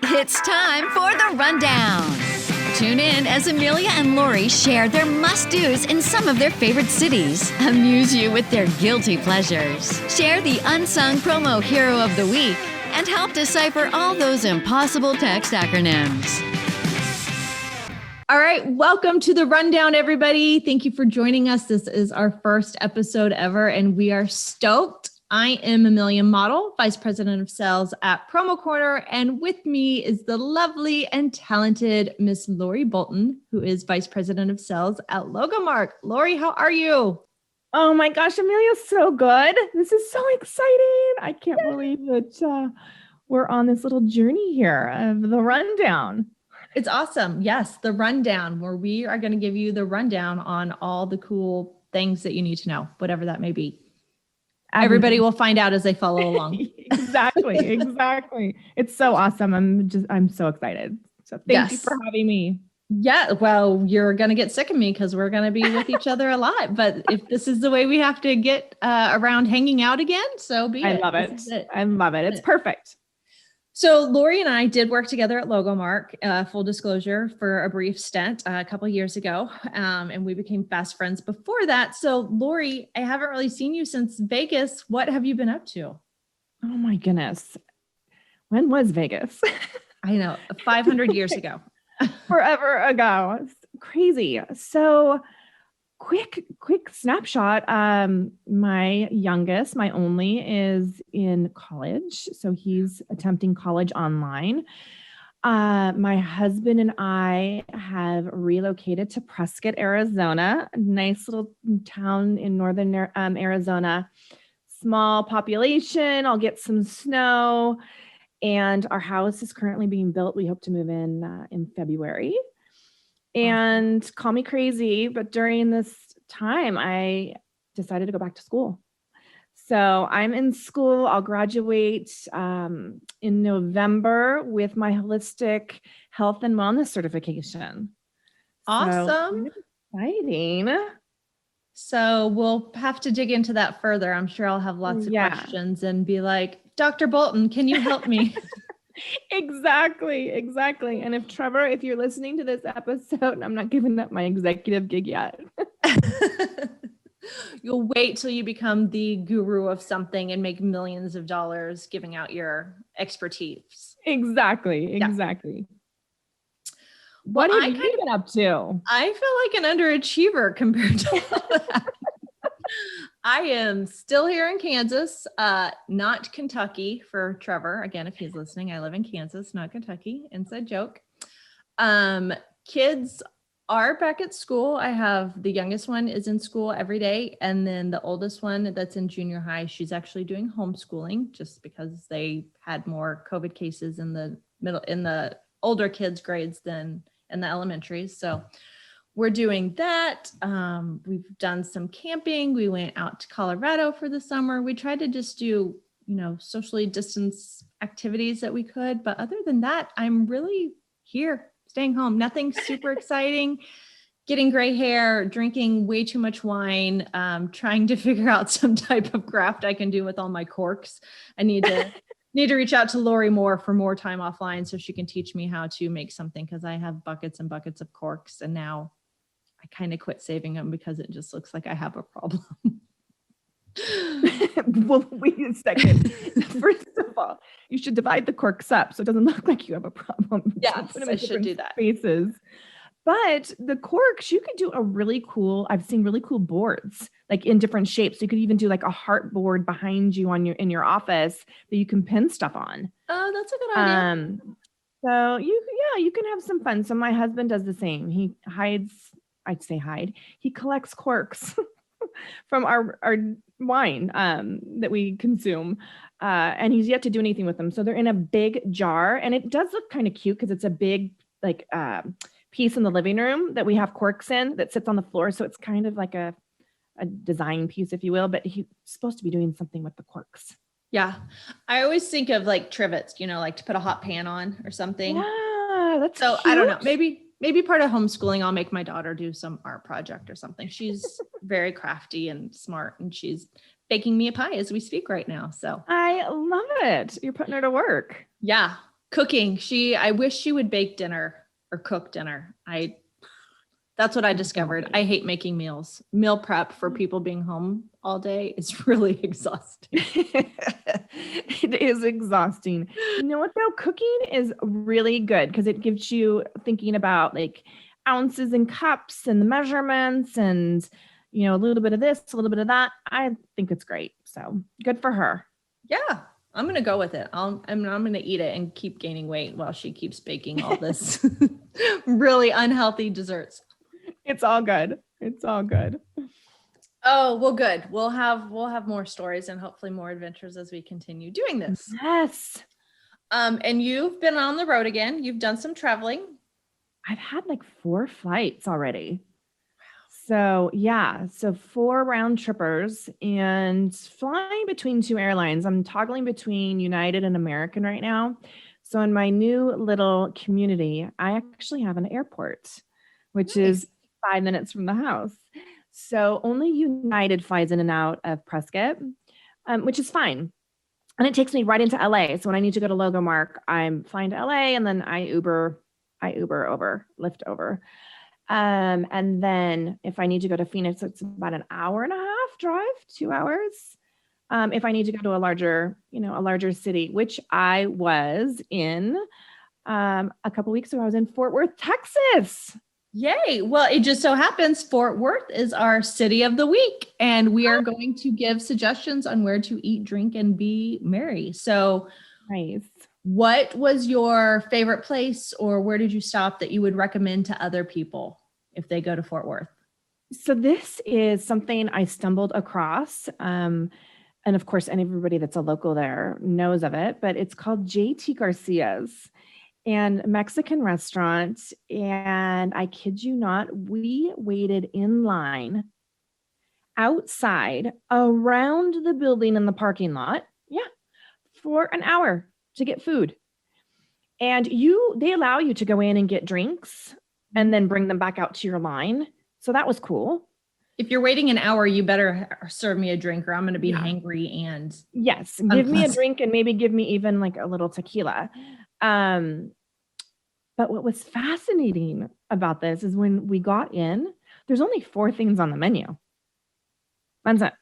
It's time for the rundown. Tune in as Amelia and Lori share their must-dos in some of their favorite cities, amuse you with their guilty pleasures, share the UnSong Promo Hero of the Week, and help decipher all those impossible text acronyms. All right, welcome to the rundown, everybody. Thank you for joining us. This is our first episode ever, and we are stoked. I am Amelia Model, Vice President of Sales at Promo Corner, and with me is the lovely and talented Miss Lori Bolton, who is Vice President of Sales at Logomark. Lori, how are you? Oh my gosh, Amelia, so good. This is so exciting. I can't believe that we're on this little journey here of the rundown. It's awesome. Yes, the rundown, where we are going to give you the rundown on all the cool things that you need to know, whatever that may be. Everybody will find out as they follow along. Exactly. It's so awesome. I'm so excited. So thank you for having me. Yeah, well, you're going to get sick of me because we're going to be with each other a lot. But if this is the way we have to get around hanging out again, so be it. I love it. I love it. It's perfect. So Lori and I did work together at Logomark, full disclosure, for a brief stint a couple of years ago. And we became fast friends before that. So Lori, I haven't really seen you since Vegas. What have you been up to? Oh my goodness. When was Vegas? I know, 500 years ago. Forever ago. It's crazy. So quick snapshot. My youngest, my only, is in college. So he's attempting college online. My husband and I have relocated to Prescott, Arizona, a nice little town in northern Arizona. Small population. I'll get some snow. And our house is currently being built. We hope to move in February. And call me crazy, but during this time, I decided to go back to school. So I'm in school. I'll graduate in November with my holistic health and wellness certification. Awesome. So, exciting. So we'll have to dig into that further. I'm sure I'll have lots of questions and be like, Dr. Bolton, can you help me? Exactly. And if you're listening to this episode, I'm not giving up my executive gig yet. You'll wait till you become the guru of something and make millions of dollars giving out your expertise. Exactly. What have you been up to? I feel like an underachiever compared to all that. I am still here in Kansas, not Kentucky for Trevor. Again, if he's listening, I live in Kansas, not Kentucky. Inside joke. Kids are back at school. I have the youngest one is in school every day. And then the oldest one that's in junior high, she's actually doing homeschooling just because they had more COVID cases in the older kids' grades than in the elementary. So we're doing that. We've done some camping. We went out to Colorado for the summer. We tried to just do, socially distanced activities that we could. But other than that, I'm really here, staying home. Nothing super exciting. Getting gray hair, drinking way too much wine, trying to figure out some type of craft I can do with all my corks. I need to reach out to Lori more for more time offline so she can teach me how to make something, because I have buckets and buckets of corks, and now I kind of quit saving them because it just looks like I have a problem. Well, wait a second. First of all, you should divide the corks up so it doesn't look like you have a problem. Yes, I should do that. Spaces. But the corks, you could do I've seen really cool boards, like in different shapes. You could even do like a heart board behind you in your office that you can pin stuff on. Oh, that's a good idea. So you can have some fun. So my husband does the same. He he collects corks from our wine that we consume. And he's yet to do anything with them. So they're in a big jar, and it does look kind of cute because it's a big piece in the living room that we have corks in that sits on the floor. So it's kind of like a design piece, if you will, but he's supposed to be doing something with the corks. Yeah. I always think of like trivets, like to put a hot pan on or something. Yeah, that's so cute. I don't know. Maybe part of homeschooling, I'll make my daughter do some art project or something. She's very crafty and smart, and she's baking me a pie as we speak right now. So I love it. You're putting her to work. yeah, cooking. I wish she would bake dinner or cook dinner. That's what I discovered. I hate making meals. Meal prep for people being home all day is really exhausting. It is exhausting. You know what though? Cooking is really good because it gives you thinking about like ounces and cups and the measurements and, you know, a little bit of this, a little bit of that. I think it's great. So good for her. Yeah, I'm going to go with it. I'm going to eat it and keep gaining weight while she keeps baking all this really unhealthy desserts. It's all good. It's all good. Oh, well, good. We'll have more stories and hopefully more adventures as we continue doing this. Yes. And you've been on the road again. You've done some traveling. I've had like 4 flights already. So yeah, so 4 round trippers and flying between 2 airlines. I'm toggling between United and American right now. So in my new little community, I actually have an airport, which is 5 minutes from the house. So only United flies in and out of Prescott, which is fine. And it takes me right into LA. So when I need to go to Logomark, I'm flying to LA and then I Uber over, Lyft over. And then if I need to go to Phoenix, it's about an hour and a half drive, 2 hours. If I need to go to a larger city, which I was in a couple weeks ago, I was in Fort Worth, Texas. Yay. Well, it just so happens Fort Worth is our city of the week, and we are going to give suggestions on where to eat, drink, and be merry. So Nice. What was your favorite place, or where did you stop that you would recommend to other people if they go to Fort Worth? So this is something I stumbled across. And of course, everybody that's a local there knows of it, but it's called JT Garcia's and Mexican restaurant. And I kid you not, we waited in line outside around the building in the parking lot. Yeah. For an hour to get food. And they allow you to go in and get drinks and then bring them back out to your line. So that was cool. If you're waiting an hour, you better serve me a drink or I'm going to be hangry and yes, give me a drink and maybe give me even like a little tequila. But what was fascinating about this is when we got in, there's only 4 things on the menu. That's it.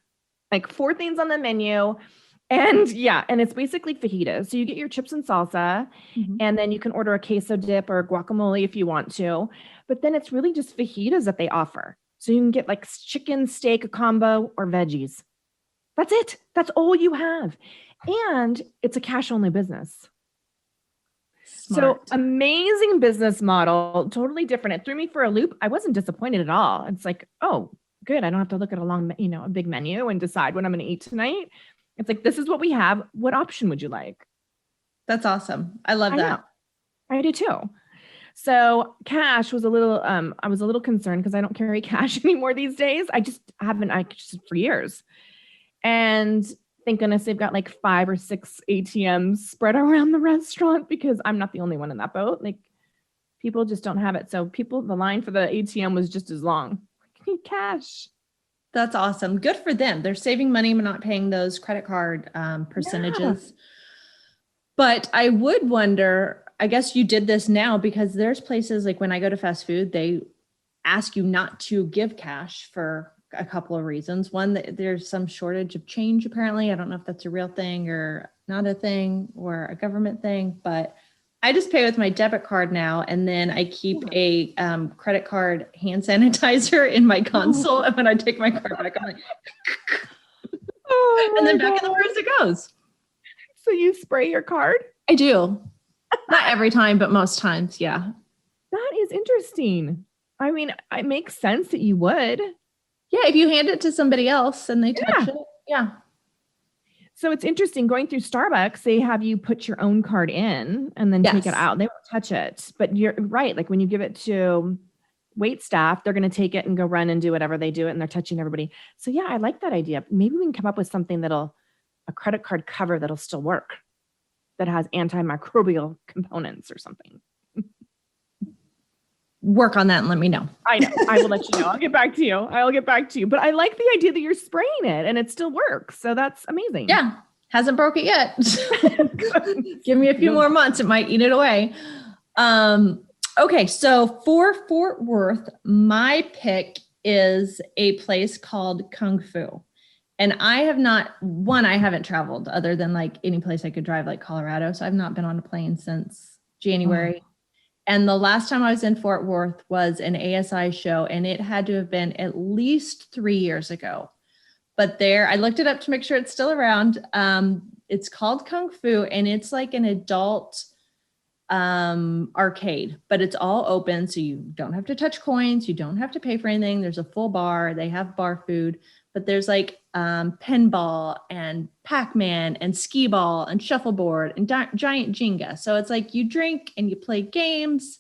Like 4 things on the menu. And yeah, and it's basically fajitas. So you get your chips and salsa, and then you can order a queso dip or guacamole if you want to. But then it's really just fajitas that they offer. So you can get like chicken, steak, a combo, or veggies. That's it. That's all you have. And it's a cash only business. Smart. So amazing business model, totally different. It threw me for a loop. I wasn't disappointed at all. It's like, oh, good. I don't have to look at a big menu and decide what I'm going to eat tonight. It's like, this is what we have. What option would you like? That's awesome. I love that. I do too. So cash was I was a little concerned because I don't carry cash anymore these days. I just haven't, for years. And thank goodness they've got like 5 or 6 ATMs spread around the restaurant because I'm not the only one in that boat. Like people just don't have it. So the line for the ATM was just as long. I need cash. That's awesome. Good for them. They're saving money and not paying those credit card percentages. Yeah. But I would wonder, I guess you did this now because there's places like when I go to fast food, they ask you not to give cash for a couple of reasons. One, that there's some shortage of change, apparently. I don't know if that's a real thing or not a thing or a government thing, but I just pay with my debit card now. And then I keep a credit card hand sanitizer in my console. And when I take my card back, I'm like, and then back in the purse it goes. So you spray your card? I do. Not every time, but most times. Yeah. That is interesting. I mean, it makes sense that you would. Yeah. If you hand it to somebody else and they touch it. Yeah. So it's interesting going through Starbucks, they have you put your own card in and then take it out. They won't touch it, but you're right. Like when you give it to wait staff, they're going to take it and go run and do whatever they do. And they're touching everybody. So yeah, I like that idea. Maybe we can come up with something a credit card cover that'll still work, that has antimicrobial components or something. work on that and let me know. I know. I will let you know. I'll get back to you. But I like the idea that you're spraying it and it still works. So that's amazing. Yeah. Hasn't broke it yet. Give me a few more months. It might eat it away. Okay. So for Fort Worth, my pick is a place called Kung Fu. And I haven't traveled other than like any place I could drive, like Colorado. So I've not been on a plane since January. And the last time I was in Fort Worth was an ASI show, and it had to have been at least 3 years ago. But I looked it up to make sure it's still around. It's called Kung Fu, and it's like an adult arcade, but it's all open. So you don't have to touch coins. You don't have to pay for anything. There's a full bar. They have bar food, but there's like pinball and Pac-Man and skee ball and shuffleboard and giant Jenga. So it's like you drink and you play games.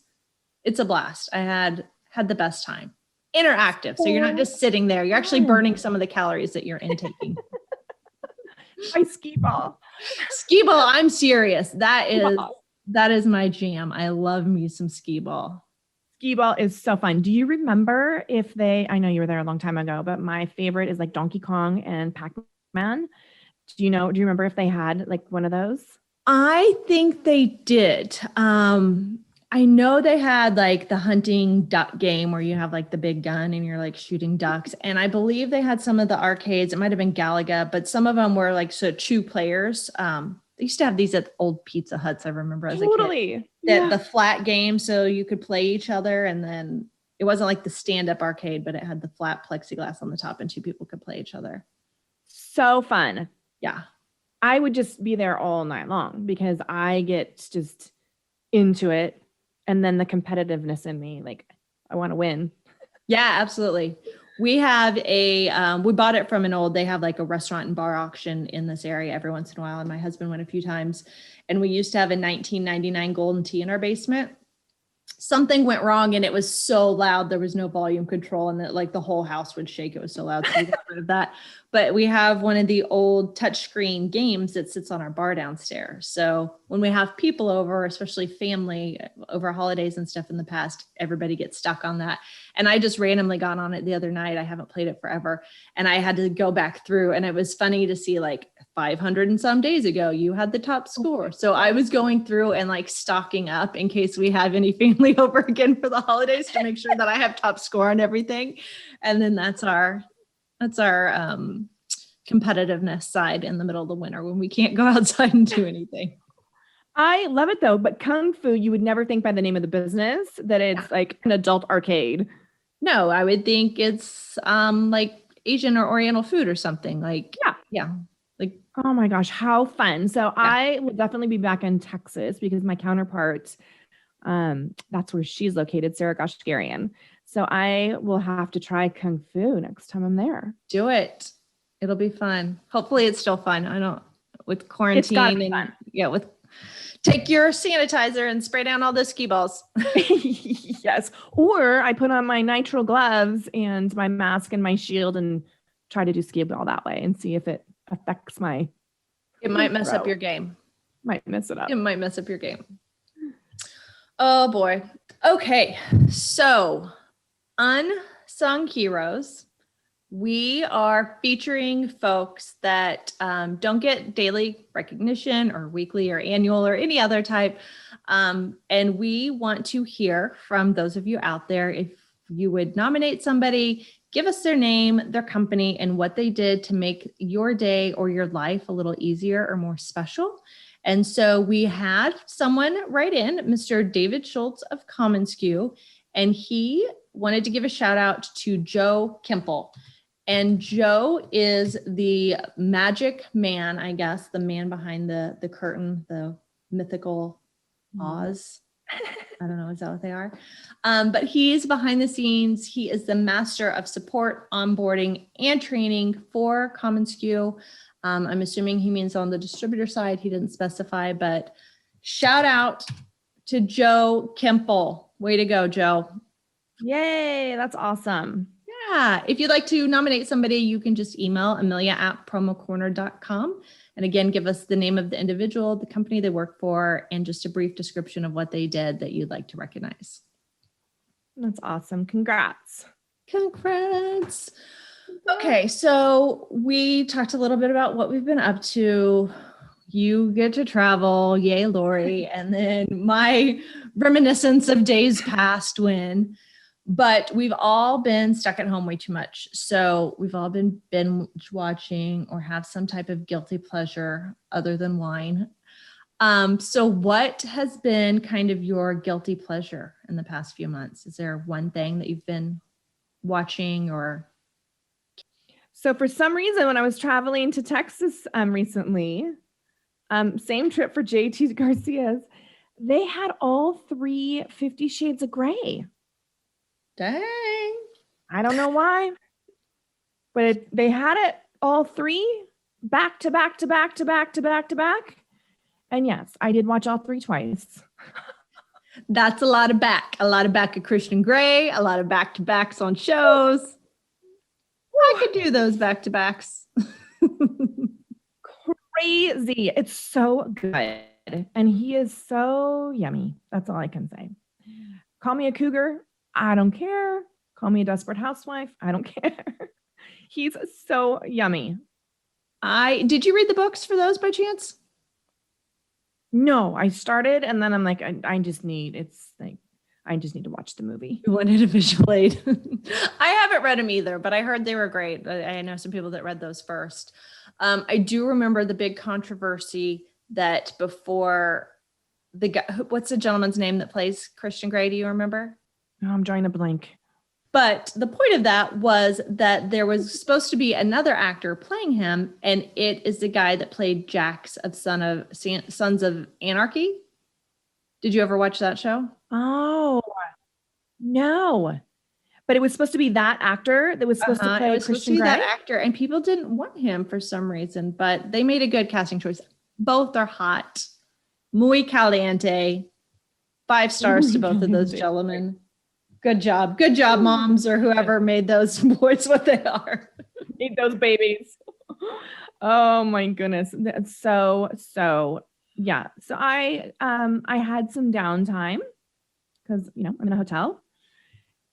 It's a blast. I had the best time. Interactive. So you're not just sitting there. You're actually burning some of the calories that you're intaking. My skee ball. Skee ball. I'm serious. That is my jam. I love me some skee ball. Skee ball is so fun. Do you remember I know you were there a long time ago, but my favorite is like Donkey Kong and Pac-Man. Do you remember if they had like one of those? I think they did. I know they had like the hunting duck game where you have like the big gun and you're like shooting ducks. And I believe they had some of the arcades. It might have been Galaga, but some of them were like, so 2 players. They used to have these at old Pizza Huts, I remember as a kid. The flat game, so you could play each other, and then it wasn't like the stand-up arcade, but it had the flat plexiglass on the top, and 2 people could play each other. So fun. Yeah. I would just be there all night long because I get just into it. And then the competitiveness in me, like I want to win. Yeah, absolutely. We have we bought it from they have like a restaurant and bar auction in this area every once in a while. And my husband went a few times, and we used to have a 1999 Golden Tee in our basement. Something went wrong and it was so loud. There was no volume control, and like the whole house would shake. It was so loud. So we got rid of that. But we have one of the old touchscreen games that sits on our bar downstairs. So when we have people over, especially family over holidays and stuff in the past, everybody gets stuck on that. And I just randomly got on it the other night. I haven't played it forever. And I had to go back through, and it was funny to see like 500 and some days ago, you had the top score. So I was going through and like stocking up in case we have any family over again for the holidays to make sure that I have top score on everything. And then that's our competitiveness side in the middle of the winter when we can't go outside and do anything. I love it though, but Kung Fu, you would never think by the name of the business that it's like an adult arcade. No, I would think it's like Asian or Oriental food or something. Like yeah. Like, oh my gosh, how fun. So I will definitely be back in Texas because my counterpart, that's where she's located, Sarah Goshgarian. So I will have to try Kung Fu next time I'm there. Do it. It'll be fun. Hopefully it's still fun. With quarantine and take your sanitizer and spray down all the skee balls. Yes. Or I put on my nitrile gloves and my mask and my shield and try to do skee ball that way and see if it affects it might mess up your game. Might mess it up. It might mess up your game. Oh boy. Okay. So Unsung Heroes. We are featuring folks that don't get daily recognition or weekly or annual or any other type. And we want to hear from those of you out there. If you would nominate somebody, give us their name, their company, and what they did to make your day or your life a little easier or more special. And so we had someone write in, Mr. David Schultz of commonsku, and he wanted to give a shout out to Joe Kimple. And Joe is the magic man, I guess, the man behind the curtain, the mythical Oz. I don't know, is that what they are? But he's behind the scenes. He is the master of support, onboarding, and training for commonsku. I'm assuming he means on the distributor side. He didn't specify, but shout out to Joe Kimple. Way to go, Joe. Yay, that's awesome. Yeah. If you'd like to nominate somebody, you can just email amelia@promocorner.com. And again, give us the name of the individual, the company they work for, and just a brief description of what they did that you'd like to recognize. That's awesome. Congrats. Congrats. Okay, so we talked a little bit about what we've been up to. You get to travel, yay, Lori, and then my reminiscence of days past when, but we've all been stuck at home way too much. So we've all been binge watching or have some type of guilty pleasure other than wine. So what has been kind of your guilty pleasure in the past few months? Is there one thing that you've been watching or? So for some reason, when I was traveling to Texas recently, same trip for JT Garcia's, they had all 3 50 Shades of Grey. Dang. I don't know why, but they had it all 3 back to back to back to back to back to back. And yes, I did watch all 3 twice. That's a lot of back of Christian Grey, a lot of back-to-backs on shows. I could do those back-to-backs. Crazy. It's so good. And he is so yummy. That's all I can say. Call me a cougar. I don't care. Call me a desperate housewife. I don't care. He's so yummy. Did you read the books for those by chance? No, I started and then I'm like, I just need to watch the movie. You wanted a visual aid. I haven't read them either, but I heard they were great. I know some people that read those first. I do remember the big controversy that before the guy, what's the gentleman's name that plays Christian Grey? Do you remember? No, I'm drawing a blank. But the point of that was that there was supposed to be another actor playing him, and it is the guy that played Jax of Sons of Anarchy. Did you ever watch that show? Oh, no. But it was supposed to be that actor that was supposed to play Christian Grey? That actor, and people didn't want him for some reason, but they made a good casting choice. Both are hot. Muy caliente. 5 stars to both of those gentlemen. Good job. Good job, moms, or whoever made those boys what they are. Made those babies. Oh my goodness. That's so yeah. So I had some downtime because, I'm in a hotel.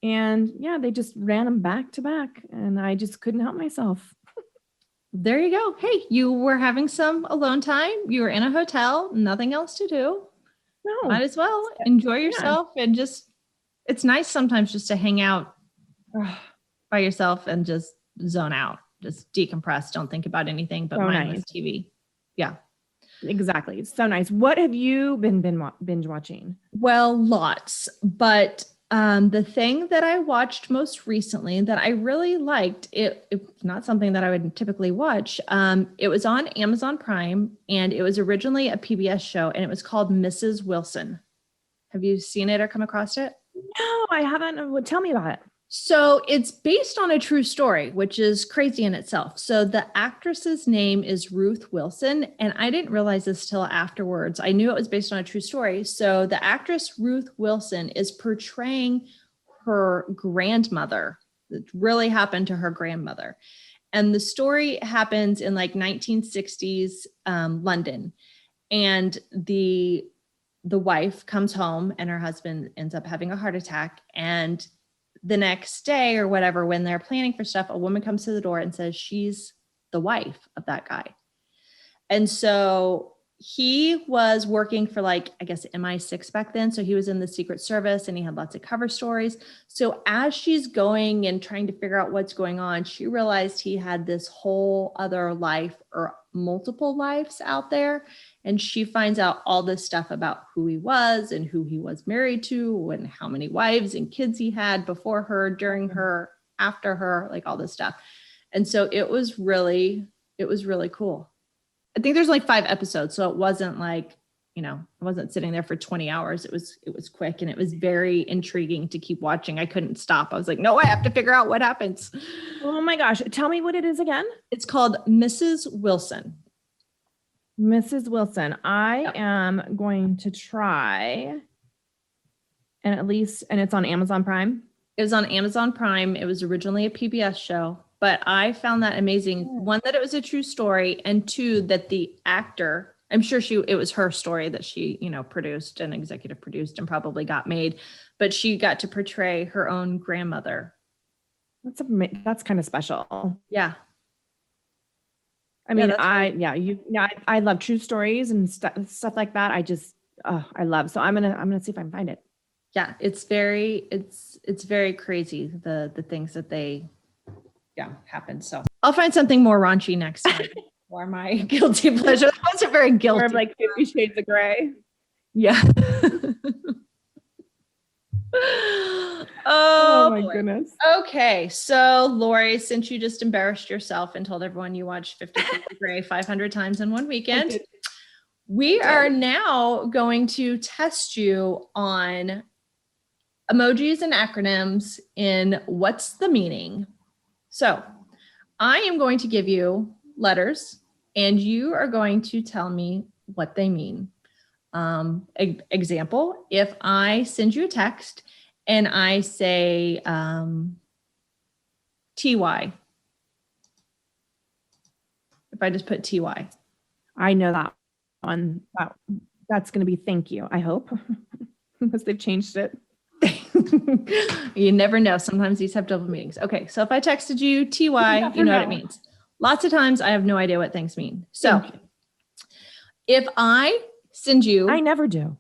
And yeah, they just ran them back to back and I just couldn't help myself. There you go. Hey, you were having some alone time. You were in a hotel, nothing else to do. No. Might as well enjoy yourself and just, it's nice sometimes just to hang out by yourself and just zone out, just decompress. Don't think about anything but mindless TV. Yeah. Exactly. It's so nice. What have you been binge watching? Well, lots, but the thing that I watched most recently that I really liked, it's not something that I would typically watch. It was on Amazon Prime and it was originally a PBS show and it was called Mrs. Wilson. Have you seen it or come across it? No, I haven't. Tell me about it. So it's based on a true story, which is crazy in itself. So the actress's name is Ruth Wilson, and I didn't realize this till afterwards. I knew it was based on a true story. So the actress Ruth Wilson is portraying her grandmother. It really happened to her grandmother. And the story happens in like 1960s London. And the wife comes home and her husband ends up having a heart attack. And the next day or whatever, when they're planning for stuff, a woman comes to the door and says she's the wife of that guy. And so he was working for like, I guess, MI6 back then. So he was in the Secret Service and he had lots of cover stories. So as she's going and trying to figure out what's going on, she realized he had this whole other life or multiple lives out there. And she finds out all this stuff about who he was and who he was married to and how many wives and kids he had before her, during her, after her, like all this stuff. And so it was really cool. I think there's like 5 episodes. So it wasn't like, I wasn't sitting there for 20 hours. It was quick and it was very intriguing to keep watching. I couldn't stop. I was like, no, I have to figure out what happens. Oh my gosh. Tell me what it is again. It's called Mrs. Wilson. Mrs. Wilson. I am going to try and it's on Amazon Prime. It was on Amazon Prime. It was originally a PBS show, but I found that amazing. 1, that it was a true story, and 2, that the actor I'm sure it was her story that she, produced and executive produced and probably got made, but she got to portray her own grandmother. That's kind of special. Yeah. I mean, I love true stories and stuff like that. I love. So I'm gonna see if I can find it. Yeah, it's very crazy the things that they happen. So I'll find something more raunchy next time for my guilty pleasure. That wasn't very guilty. More of like 50 Shades of Grey. Yeah. Oh my goodness. Okay, so Lori, since you just embarrassed yourself and told everyone you watched 50 Shades of Grey 500 times in one weekend, we are now going to test you on emojis and acronyms in what's the meaning. So I am going to give you letters and you are going to tell me what they mean. Example, if I send you a text and I say TY, if I just put TY. I know that one. That's going to be thank you, I hope, unless they've changed it. You never know. Sometimes these have double meanings. Okay, so if I texted you TY, you know what it means. Lots of times I have no idea what things mean. So if I send you... I never do. I know.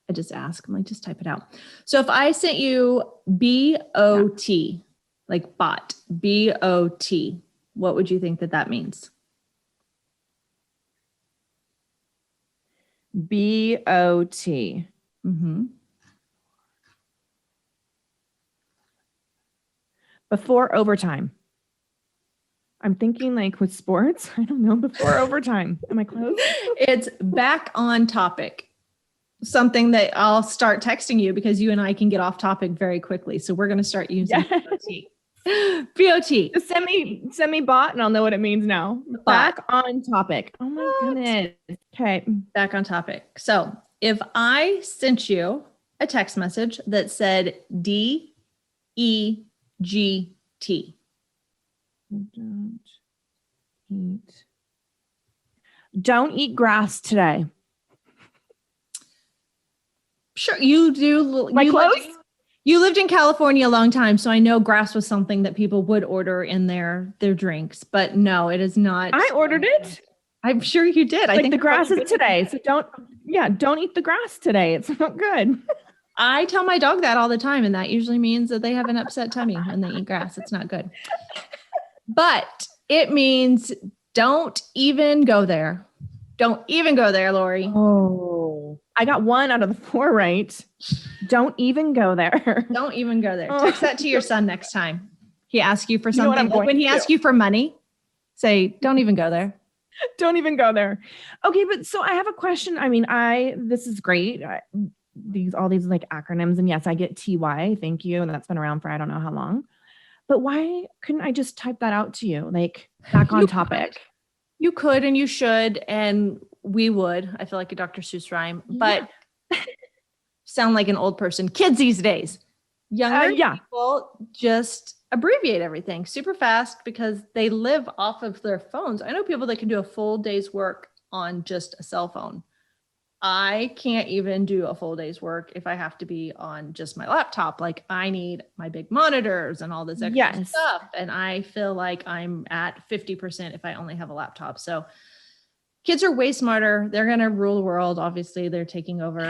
I just ask. I'm like, just type it out. So if I sent you BOT, like bot, BOT, what would you think that means? BOT. Mm-hmm. Before overtime. I'm thinking like with sports. I don't know. Before overtime. Am I close? It's back on topic. Something that I'll start texting you because you and I can get off topic very quickly. So we're going to start using BOT. BOT. Just send me bot and I'll know what it means now. Back on topic. Oh my goodness. Okay. Back on topic. So if I sent you a text message that said DEGT. Don't eat grass today. Sure, you do. My clothes? You lived in California a long time, so I know grass was something that people would order in their drinks. But no, it is not. I ordered it. I'm sure you did. I think the grass is today, so don't eat the grass today. It's not good. I tell my dog that all the time, and that usually means that they have an upset tummy when they eat grass. It's not good. But it means don't even go there. Don't even go there, Lori. Oh, I got 1 out of the 4 right. Don't even go there. Don't even go there. Text that to your son next time. He asks you for something. When he asks you for money, say, don't even go there. Don't even go there. Okay, but so I have a question. I mean, this is great. All these like acronyms, and yes, I get TY, thank you, and that's been around for I don't know how long. But why couldn't I just type that out to you, like back on topic? You could, and you should, and we would. I feel like a Dr. Seuss rhyme, but sound like an old person. Kids these days, younger people just abbreviate everything super fast because they live off of their phones. I know people that can do a full day's work on just a cell phone. I can't even do a full day's work if I have to be on just my laptop. Like I need my big monitors and all this extra stuff. And I feel like I'm at 50% if I only have a laptop. So kids are way smarter. They're going to rule the world. Obviously they're taking over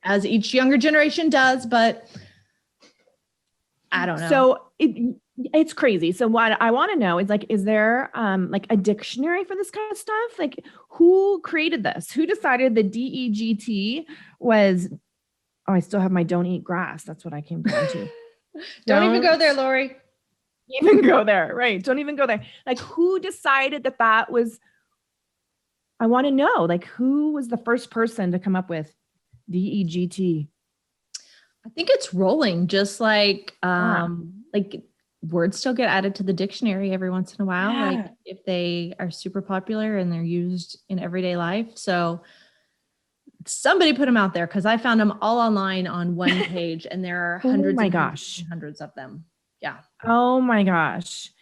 as each younger generation does, but I don't know. So it's crazy. So what I want to know is like, is there like a dictionary for this kind of stuff? Like who created this? Who decided the DEGT was, I still have my don't eat grass. That's what I came down to. Don't even go there, Lori. Even go there. Right. Don't even go there. Like who decided that was, I want to know, like who was the first person to come up with DEGT? I think it's rolling, just like words still get added to the dictionary every once in a while, like if they are super popular and they're used in everyday life. So somebody put them out there because I found them all online on one page and there are hundreds of them. Yeah. Oh my gosh.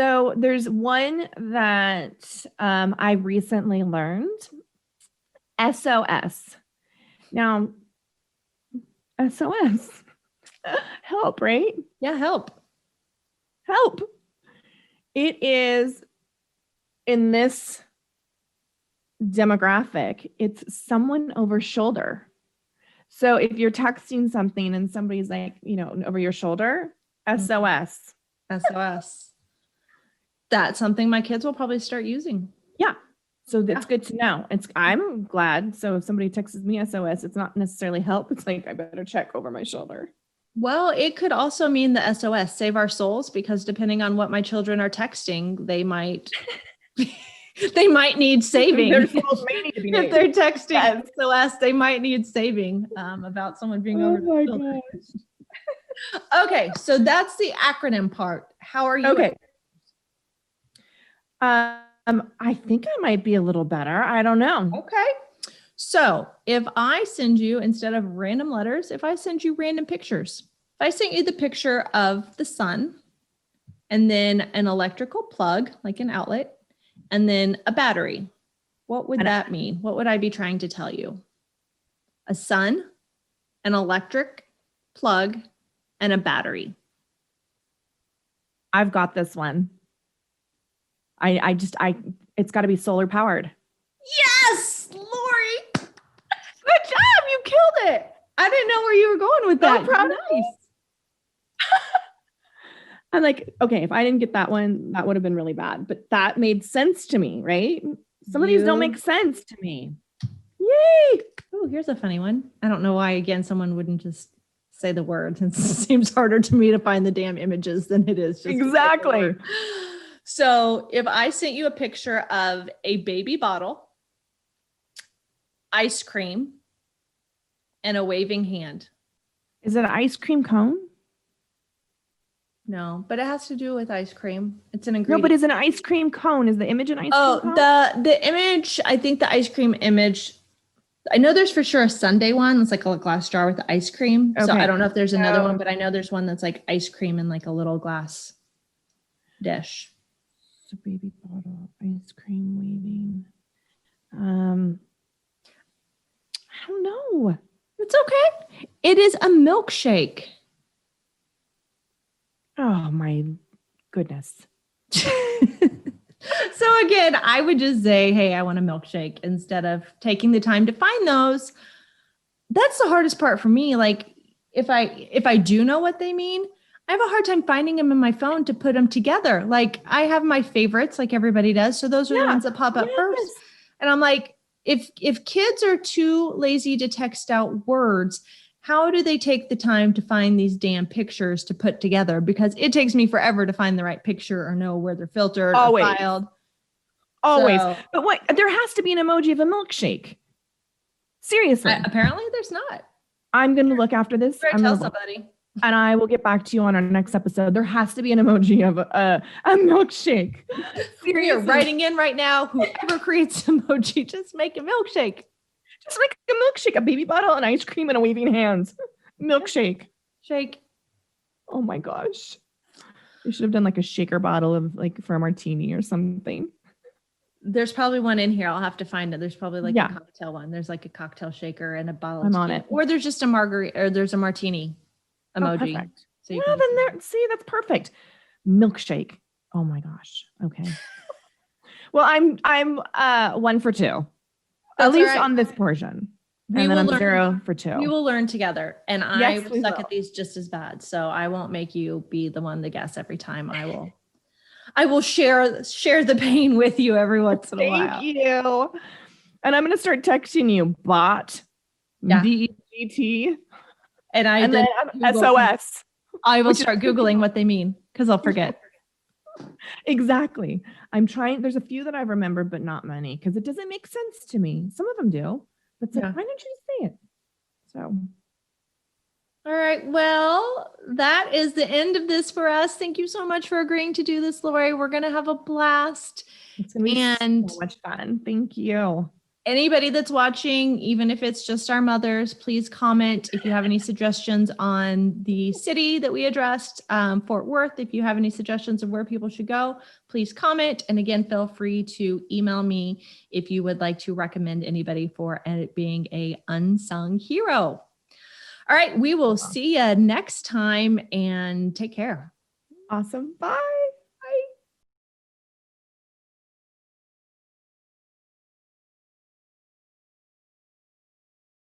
So there's one that I recently learned, SOS. Now, SOS, help, right? Yeah, help. Help. It is in this demographic, it's someone over shoulder. So if you're texting something and somebody's like, over your shoulder, SOS. SOS. That's something my kids will probably start using. Yeah. So that's good to know. I'm glad. So if somebody texts me SOS, it's not necessarily help. It's like, I better check over my shoulder. Well, it could also mean the SOS, save our souls, because depending on what my children are texting, they might need saving. Their souls may need to be if they're texting SOS, they might need saving about someone being over the shoulder. Gosh. Okay, so that's the acronym part. How are you? Okay. I think I might be a little better. I don't know. Okay. So if I send you, instead of random letters, if I send you random pictures, if I sent you the picture of the sun and then an electrical plug, like an outlet, and then a battery, what would that mean? What would I be trying to tell you? A sun, an electric plug, and a battery. I've got this one. It's got to be solar powered. Yes, Lori. Good job. You killed it. I didn't know where you were going with that. So proud of nice. you. I'm like, okay, if I didn't get that one, that would have been really bad. But that made sense to me, right? Some of these don't make sense to me. Yay. Oh, here's a funny one. I don't know why, again, someone wouldn't just say the words. It seems harder to me to find the damn images than it is. Just exactly. So if I sent you a picture of a baby bottle, ice cream, and a waving hand. Is it an ice cream cone? No, but it has to do with ice cream. It's an ingredient. No, but is an ice cream cone? Is the image an ice cream cone? Oh, the image, I think the ice cream image, I know there's for sure a sundae one. It's like a glass jar with ice cream. Okay. So I don't know if there's another one, but I know there's one that's like ice cream in like a little glass dish. So baby bottle, ice cream waving. I don't know. It's okay. It is a milkshake. Oh my goodness. So again, I would just say, hey, I want a milkshake instead of taking the time to find those. That's the hardest part for me. Like if I do know what they mean, I have a hard time finding them in my phone to put them together. Like I have my favorites like everybody does. So those are the ones that pop up first. And I'm like, if kids are too lazy to text out words, how do they take the time to find these damn pictures to put together? Because it takes me forever to find the right picture or know where they're filtered or filed. Always. So, but what? There has to be an emoji of a milkshake. Seriously. Apparently there's not. I'm going to look after this. I'm tell somebody. And I will get back to you on our next episode. There has to be an emoji of a milkshake. Seriously. You're writing in right now. Whoever creates emoji, just make a milkshake. Just make a milkshake, a baby bottle, and ice cream, and a waving hands. Milkshake. Shake. Oh my gosh. We should have done like a shaker bottle of like for a martini or something. There's probably one in here. I'll have to find it. There's probably like a cocktail one. There's like a cocktail shaker and a bottle. I'm on it. Or there's just a margarita or there's a martini emoji. Perfect. So then that's perfect. Milkshake. Oh my gosh. Okay. Well, I'm 1 for 2. At least on this portion. And then I'm 0 for 2. We will learn together. And I will suck at these just as bad. So I won't make you be the one to guess every time. I will share the pain with you every once in a while. Thank you. And I'm going to start texting you bot, DEGT. And then SOS. I will start Googling what they mean because I'll forget. Exactly. I'm trying. There's a few that I remember, but not many because it doesn't make sense to me. Some of them do, but why don't you say it? So. All right. Well, that is the end of this for us. Thank you so much for agreeing to do this, Lori. We're going to have a blast. It's going to be so much fun. Thank you. Anybody that's watching, even if it's just our mothers, please comment if you have any suggestions on the city that we addressed, Fort Worth. If you have any suggestions of where people should go, please comment. And again, feel free to email me if you would like to recommend anybody for it being a unsung hero. All right, we will see you next time and take care. Awesome. Bye.